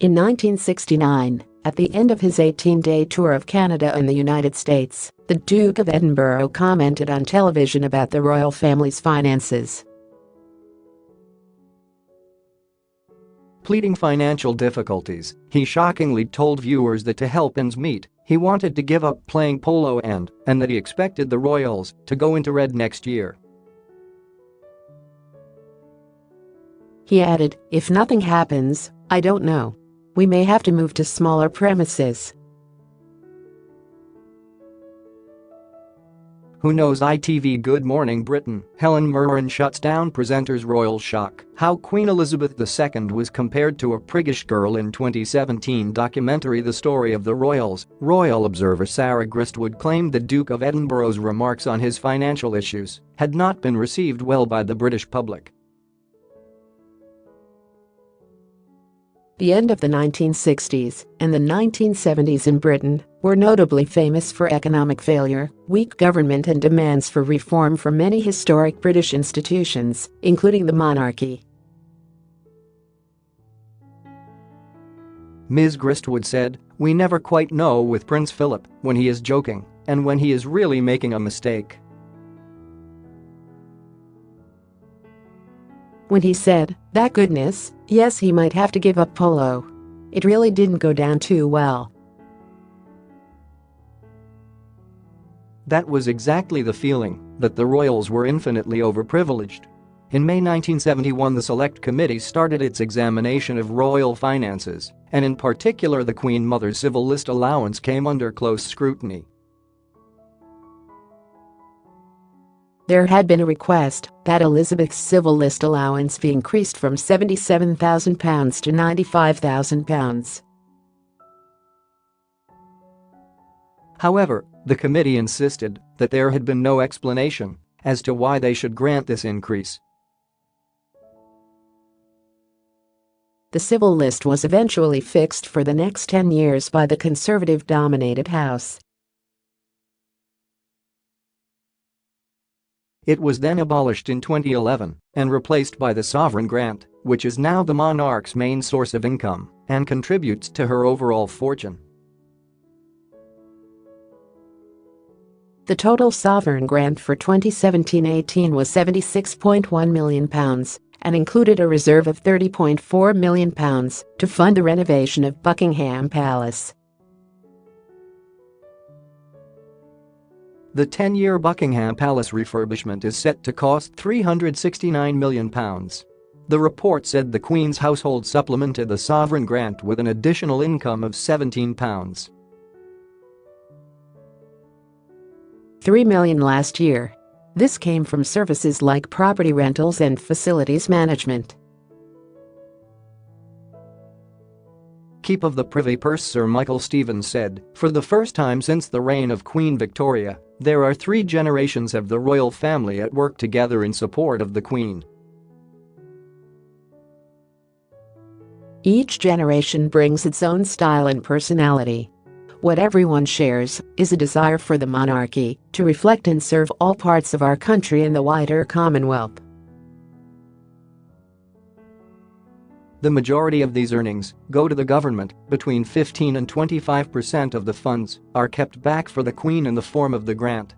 In 1969, at the end of his 18-day tour of Canada and the United States, the Duke of Edinburgh commented on television about the royal family's finances. Pleading financial difficulties, he shockingly told viewers that to help ends meet, he wanted to give up playing polo and that he expected the royals to go into red next year. He added, "If nothing happens, I don't know. We may have to move to smaller premises." Who knows? ITV Good Morning Britain, Helen Mirren shuts down presenters' royal shock. How Queen Elizabeth II was compared to a priggish girl in 2017 documentary The Story of the Royals. Royal Observer Sarah Gristwood claimed the Duke of Edinburgh's remarks on his financial issues had not been received well by the British public. The end of the 1960s and the 1970s in Britain were notably famous for economic failure, weak government and demands for reform from many historic British institutions, including the monarchy. Ms Gristwood said, "We never quite know with Prince Philip when he is joking and when he is really making a mistake." When he said, "That goodness, yes, he might have to give up polo. It really didn't go down too well." That was exactly the feeling, that the royals were infinitely overprivileged. In May 1971, the Select Committee started its examination of royal finances, and in particular the Queen Mother's civil list allowance came under close scrutiny. There had been a request that Elizabeth's civil list allowance be increased from £77,000 to £95,000. However, the committee insisted that there had been no explanation as to why they should grant this increase. The civil list was eventually fixed for the next 10 years by the Conservative-dominated House. It was then abolished in 2011 and replaced by the sovereign grant, which is now the monarch's main source of income and contributes to her overall fortune. The total sovereign grant for 2017-18 was £76.1 million and included a reserve of £30.4 million to fund the renovation of Buckingham Palace. The 10-year Buckingham Palace refurbishment is set to cost £369 million. The report said the Queen's household supplemented the sovereign grant with an additional income of £17. £3 million last year. This came from services like property rentals and facilities management. Keep of the Privy Purse Sir Michael Stevens said, "For the first time since the reign of Queen Victoria, there are 3 generations of the royal family at work together in support of the Queen." Each generation brings its own style and personality. What everyone shares is a desire for the monarchy to reflect and serve all parts of our country and the wider Commonwealth. The majority of these earnings go to the government. Between 15 and 25% of the funds are kept back for the Queen in the form of the grant.